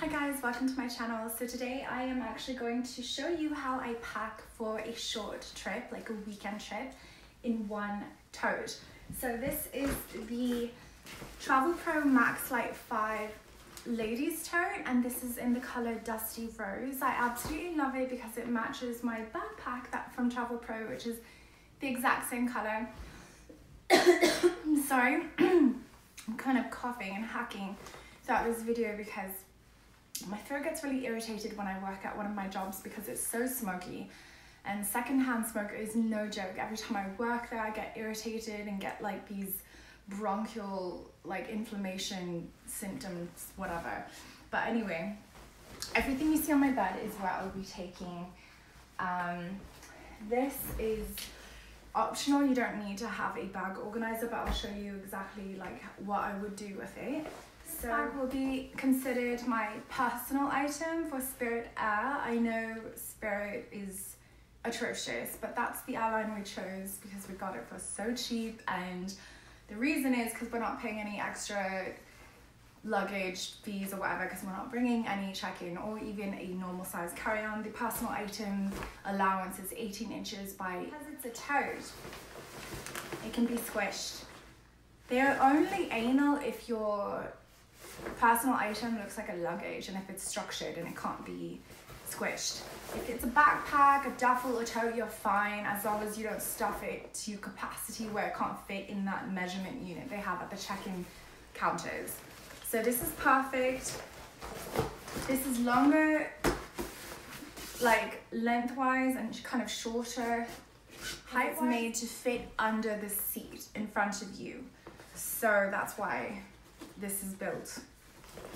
Hi guys, welcome to my channel. So today I am actually going to show you how I pack for a short trip, like a weekend trip, in one tote. So this is the Travelpro Maxlite 5 ladies tote, and this is in the color Dusty Rose. I absolutely love it because it matches my backpack that from Travelpro, which is the exact same color. Sorry, I'm kind of coughing and hacking throughout this video because my throat gets really irritated when I work at one of my jobs because it's so smoky, and secondhand smoke is no joke. Every time I work there I get irritated and get like these bronchial like inflammation symptoms, whatever. But anyway, everything you see on my bed is where I'll be taking. This is optional, you don't need to have a bag organizer, but I'll show you exactly like what I would do with it. So bag will be considered my personal item for Spirit Air. I know Spirit is atrocious, but that's the airline we chose because we got it for so cheap, and the reason is because we're not paying any extra luggage fees or whatever because we're not bringing any check-in or even a normal size carry-on. The personal item allowance is 18 inches by, because it's a tote, it can be squished. They're only anal if your personal item looks like a luggage and if it's structured and it can't be squished. If it's a backpack, a duffel or tote, you're fine as long as you don't stuff it to capacity where it can't fit in that measurement unit they have at the check-in counters. So this is perfect. This is longer, like lengthwise, and kind of shorter height, made to fit under the seat in front of you. So that's why this is built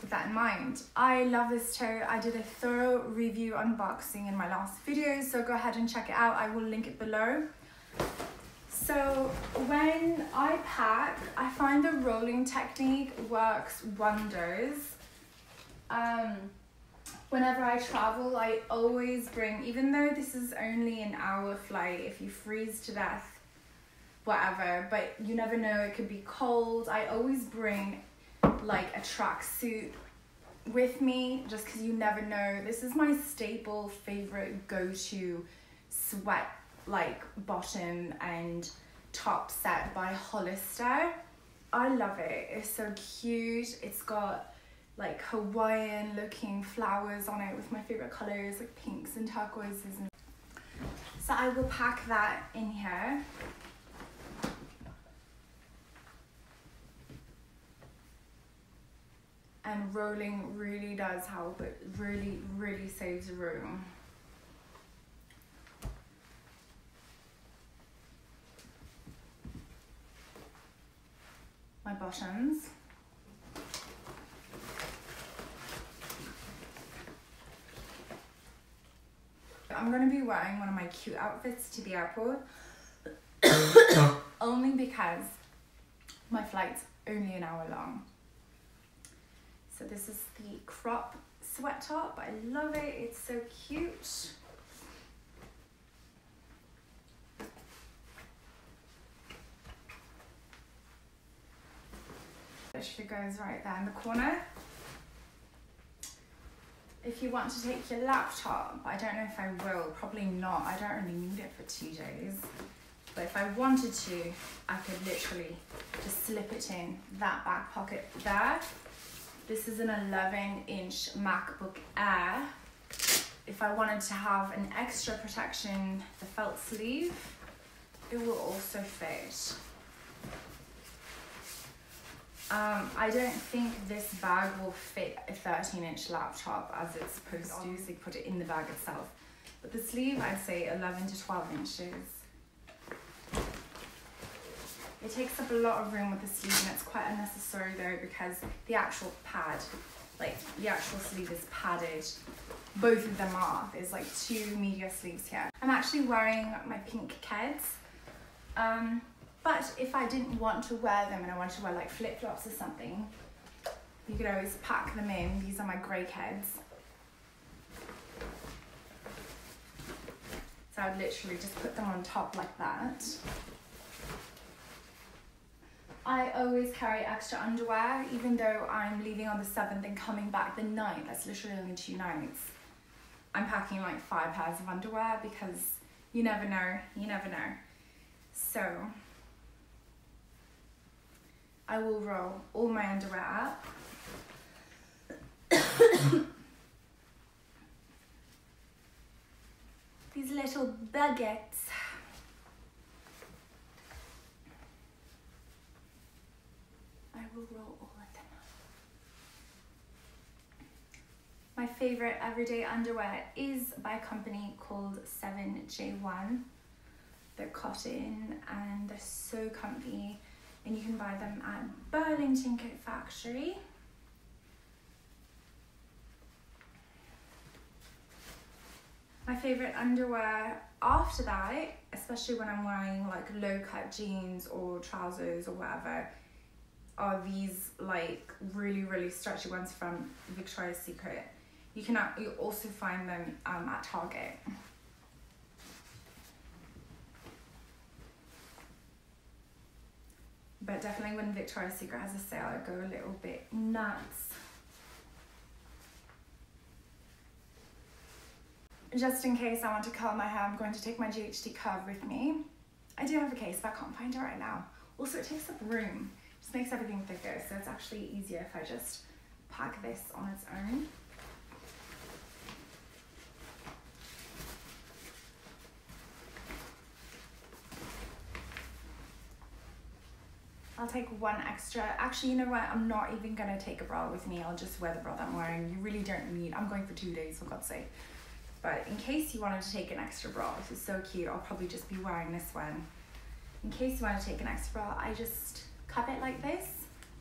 with that in mind. I love this tote. I did a thorough review unboxing in my last video, so go ahead and check it out. I will link it below. So when I pack, I find the rolling technique works wonders. Whenever I travel, I always bring, even though this is only an hour flight, if you freeze to death, whatever, but you never know, it could be cold. I always bring like a tracksuit with me just because you never know. This is my staple favorite go-to sweat like bottom and top set by Hollister. I love it. It's so cute. It's got like Hawaiian looking flowers on it with my favorite colors like pinks and turquoises. So I will pack that in here. And rolling really does help. It really saves room. My bottoms. I'm going to be wearing one of my cute outfits to the airport only because my flight's only an hour long. So this is the crop sweat top. I love it. It's so cute. Literally goes right there in the corner. If you want to take your laptop, I don't know if I will, probably not. I don't really need it for 2 days. But if I wanted to, I could literally just slip it in that back pocket there. This is an 11-inch MacBook Air. If I wanted to have an extra protection, the felt sleeve, it will also fit. I don't think this bag will fit a 13-inch laptop as it's supposed to, so you put it in the bag itself. But the sleeve, I'd say 11 to 12 inches. It takes up a lot of room with the sleeve, and it's quite unnecessary though because the actual pad, like the actual sleeve is padded. Both of them are. There's like 2 media sleeves here. I'm actually wearing my pink Keds. But if I didn't want to wear them and I wanted to wear like flip-flops or something, you could always pack them in. These are my grey Keds. So I would literally just put them on top like that. I always carry extra underwear, even though I'm leaving on the 7th and coming back the 9th. That's literally only 2 nights. I'm packing like 5 pairs of underwear because you never know, you never know. So I will roll all my underwear up. These little baguettes. I will roll all of them up. My favorite everyday underwear is by a company called 7J1. They're cotton and they're so comfy, and you can buy them at Burlington Coat Factory. My favorite underwear after that, especially when I'm wearing like low cut jeans or trousers or whatever, are these like really stretchy ones from Victoria's Secret. You also find them at Target. But definitely when Victoria's Secret has a sale, I go a little bit nuts. Just in case I want to curl my hair, I'm going to take my GHD curve with me. I do have a case, but I can't find it right now. Also, it takes up room. It just makes everything thicker, so it's actually easier if I just pack this on its own. I'll take one extra. Actually, you know what? I'm not even gonna take a bra with me. I'll just wear the bra that I'm wearing. You really don't need, I'm going for 2 days, for God's sake. But in case you wanted to take an extra bra, this is so cute, I'll probably just be wearing this one. In case you want to take an extra bra, I just cup it like this,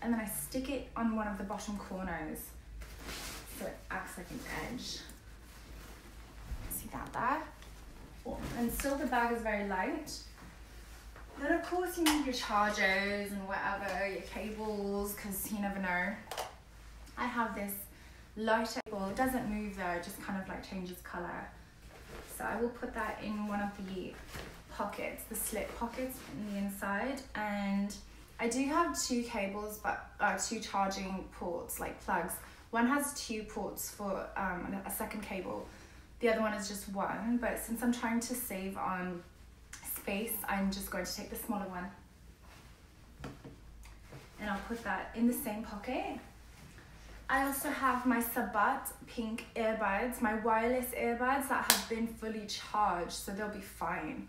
and then I stick it on one of the bottom corners, so it acts like an edge. See that there? Oh, and still the bag is very light. Then of course you need your chargers and whatever, your cables, because you never know. I have this lighter cable. It doesn't move though, it just kind of like changes colour. So I will put that in one of the pockets, the slip pockets in the inside. And I do have 2 cables, but 2 charging ports, like plugs. One has 2 ports for a second cable. The other one is just 1, but since I'm trying to save on space, I'm just going to take the smaller one. And I'll put that in the same pocket. I also have my Sabat pink earbuds, my wireless earbuds that have been fully charged, so they'll be fine.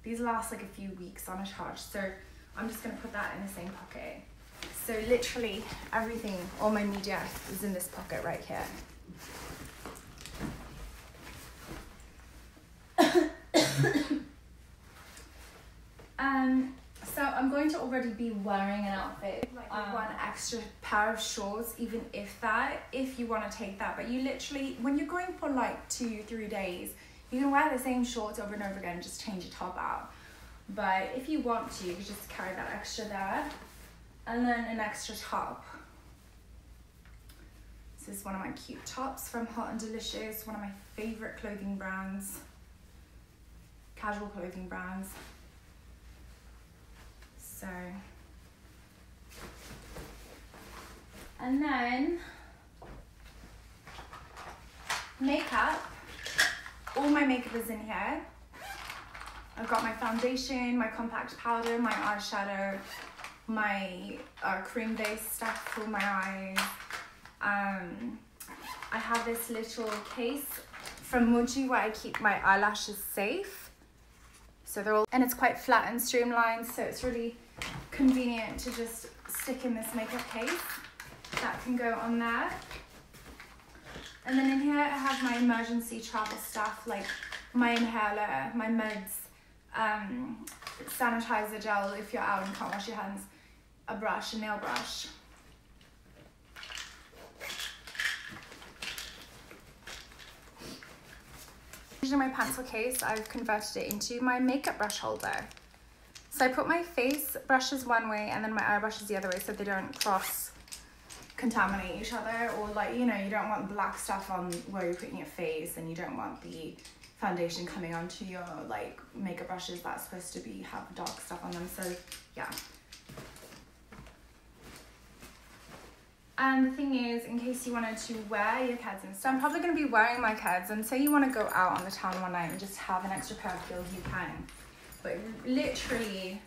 These last like a few weeks on a charge, so I'm just gonna put that in the same pocket. So literally everything, all my media is in this pocket right here. So I'm going to already be wearing an outfit, like one extra pair of shorts, even if you want to take that. But you literally, when you're going for like 2-3 days, you can wear the same shorts over and over again and just change your top out. But if you want to, you can just carry that extra there, and then an extra top. This is one of my cute tops from Hot and Delicious, one of my favorite clothing brands, casual clothing brands. So, and then makeup. All my makeup is in here. I've got my foundation, my compact powder, my eyeshadow, my cream-based stuff for my eyes. I have this little case from Muji where I keep my eyelashes safe. So they're all, and it's quite flat and streamlined, so it's really convenient to just stick in this makeup case. That can go on there. And then in here I have my emergency travel stuff, like my inhaler, my meds, sanitizer gel if you're out and can't wash your hands, a brush, a nail brush. Using my pencil case, I've converted it into my makeup brush holder. So I put my face brushes one way and then my eye brushes the other way so they don't cross contaminate each other, or like, you know, you don't want black stuff on where you're putting your face, and you don't want the foundation coming onto your like makeup brushes that's supposed to be have dark stuff on them. So yeah, And the thing is, in case you wanted to wear your Keds in, so I'm probably going to be wearing my Keds, and say you want to go out on the town one night and just have an extra pair of heels, you can. But literally,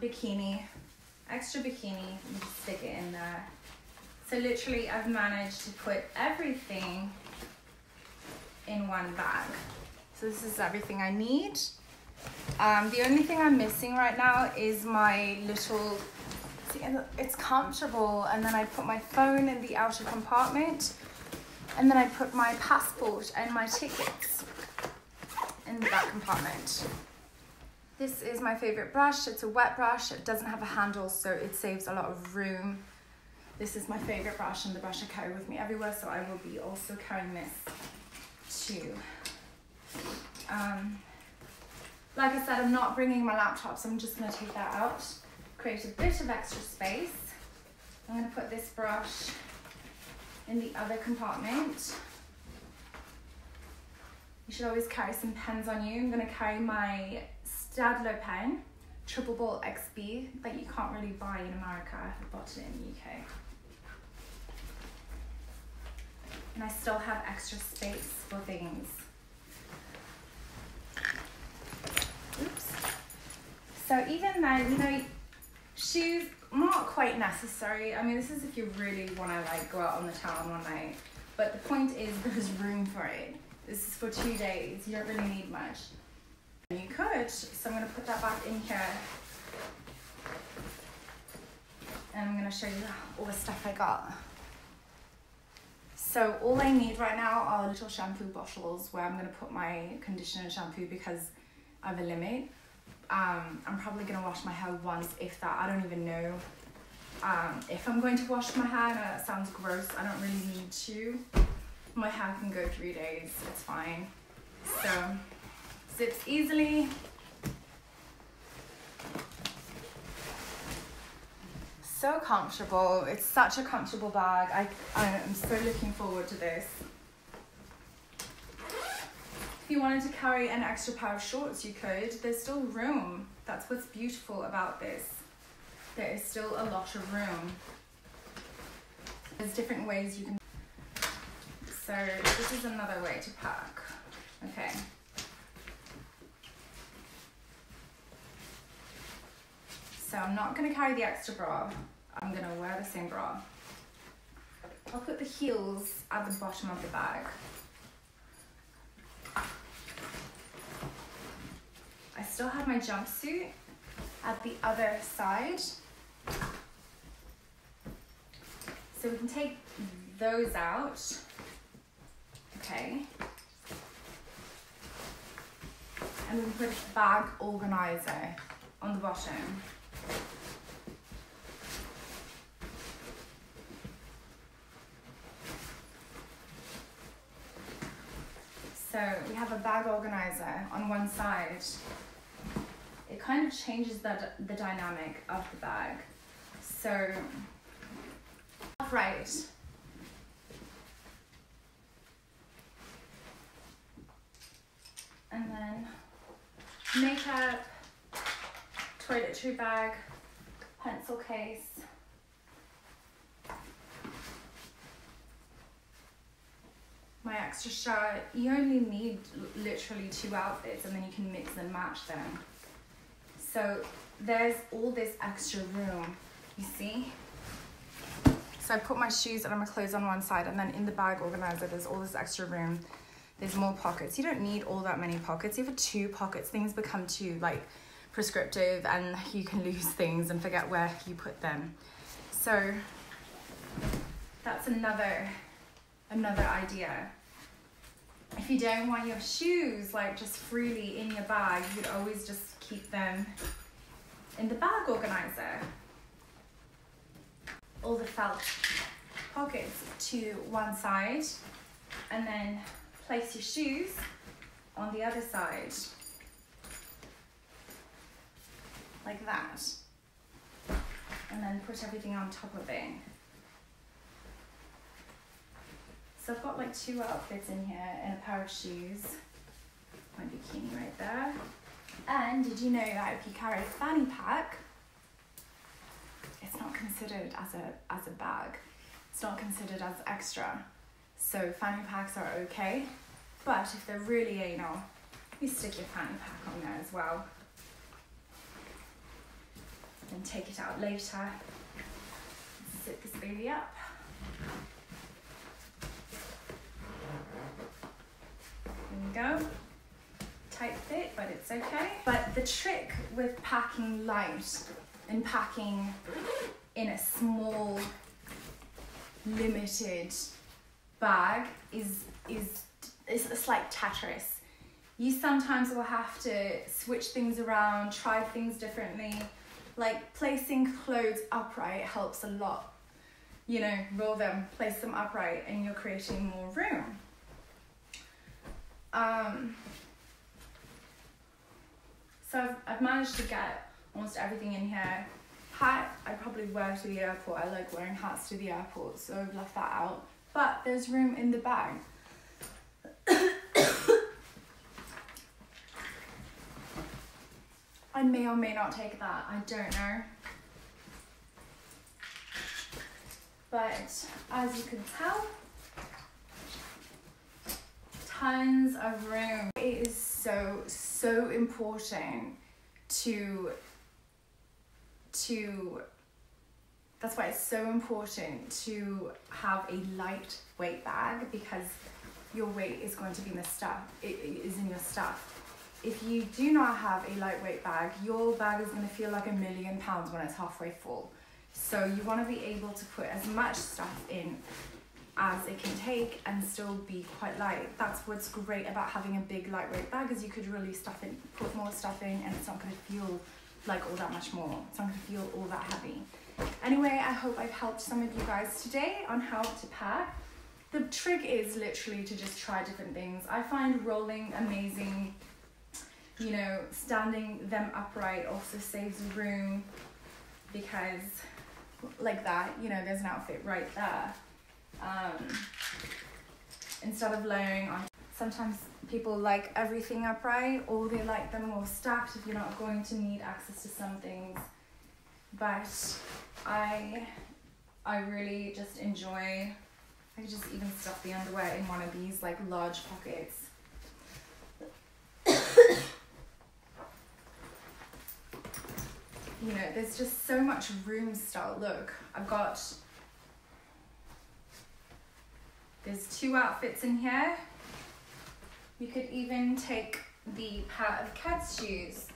bikini, extra bikini, you just stick it in there. So literally I've managed to put everything in one bag. So this is everything I need. The only thing I'm missing right now is my little, see, it's comfortable, and then I put my phone in the outer compartment, and then I put my passport and my tickets in the back compartment. This is my favorite brush. It's a wet brush. It doesn't have a handle, so it saves a lot of room. This is my favorite brush and the brush I carry with me everywhere, so I will be also carrying this too. Like I said, I'm not bringing my laptop, so I'm just going to take that out, create a bit of extra space. I'm going to put this brush in the other compartment. You should always carry some pens on you. I'm going to carry my Staedtler pen, Triple Ball XB, that you can't really buy in America. I bought it in the UK. And I still have extra space for things. Oops. So even then, you know, shoes, not quite necessary. I mean, this is if you really want to like go out on the town one night. But the point is there's room for it. This is for 2 days. You don't really need much. You could, so I'm going to put that back in here. And I'm going to show you all the stuff I got. So all I need right now are little shampoo bottles where I'm going to put my conditioner and shampoo because I have a limit. I'm probably going to wash my hair once, if that. I don't even know if I'm going to wash my hair. I know that sounds gross. I don't really need to. My hair can go 3 days. It's fine. So, zips easily. So comfortable. It's such a comfortable bag. I'm so looking forward to this. If you wanted to carry an extra pair of shorts, you could. There's still room. That's what's beautiful about this. There is still a lot of room. There's different ways you can. So this is another way to pack. Okay. So I'm not going to carry the extra bra. I'm going to wear the same bra. I'll put the heels at the bottom of the bag. I still have my jumpsuit at the other side. So we can take those out. Okay. And we can put a bag organizer on the bottom. So we have a bag organizer on one side. It kind of changes the dynamic of the bag. So, right. And then makeup, toiletry bag, pencil case. My extra shirt. You only need literally 2 outfits and then you can mix and match them. So there's all this extra room, you see? So I put my shoes and my clothes on one side, and then in the bag organizer there's all this extra room. There's more pockets. You don't need all that many pockets. Even 2 pockets, things become too like prescriptive and you can lose things and forget where you put them. So that's another idea. If you don't want your shoes like just freely in your bag, you could always just keep them in the bag organizer. All the felt pockets to one side, and then place your shoes on the other side, like that, and then put everything on top of it. So I've got like 2 outfits in here and a pair of shoes, my bikini right there. And did you know that if you carry a fanny pack, considered as a bag. It's not considered as extra. So fanny packs are okay, but if they're really anal, you stick your fanny pack on there as well. And take it out later. Zip this baby up. There we go. Tight fit, but it's okay. But the trick with packing light and packing in a small, limited bag is it's like Tetris. You sometimes will have to switch things around, try things differently. Like placing clothes upright helps a lot. You know, roll them, place them upright, and you're creating more room. So I've managed to get almost everything in here. Hat, I probably wear to the airport. I like wearing hats to the airport, so I've left that out. But there's room in the bag. I may or may not take that, I don't know. But as you can tell, tons of room. It is so important to that's why it's so important to have a lightweight bag, because your weight is going to be in the stuff. It is in your stuff. If you do not have a lightweight bag, your bag is going to feel like £1,000,000 when it's halfway full. So you want to be able to put as much stuff in as it can take and still be quite light. That's what's great about having a big lightweight bag, is you could really put more stuff in, and it's not going to feel like all that much more. It's not going to feel all that heavy. Anyway, I hope I've helped some of you guys today on how to pack. The trick is literally to just try different things. I find rolling amazing. You know, standing them upright also saves room, because like that, you know, there's an outfit right there. Instead of layering on, sometimes people like everything upright, or they like them more stacked if you're not going to need access to some things. But I really just enjoy, I could just even stuff the underwear in one of these like large pockets. You know, there's just so much room still. Look, there's 2 outfits in here. You could even take the pair of kids' shoes.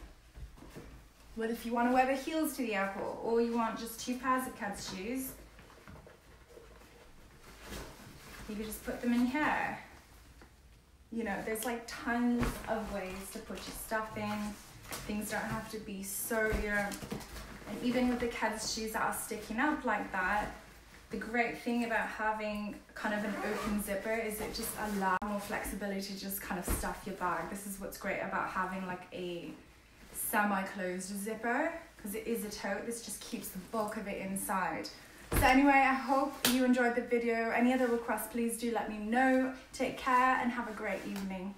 Well, if you want to wear the heels to the airport, or you want just 2 pairs of kids' shoes, you could just put them in here. You know, there's like tons of ways to put your stuff in. Things don't have to be so, you know, and even with the kids' shoes that are sticking up like that, the great thing about having kind of an open zipper is it just allows more flexibility to just kind of stuff your bag. This is what's great about having like a semi-closed zipper, because it is a tote. This just keeps the bulk of it inside. So anyway, I hope you enjoyed the video. Any other requests, please do let me know. Take care and have a great evening.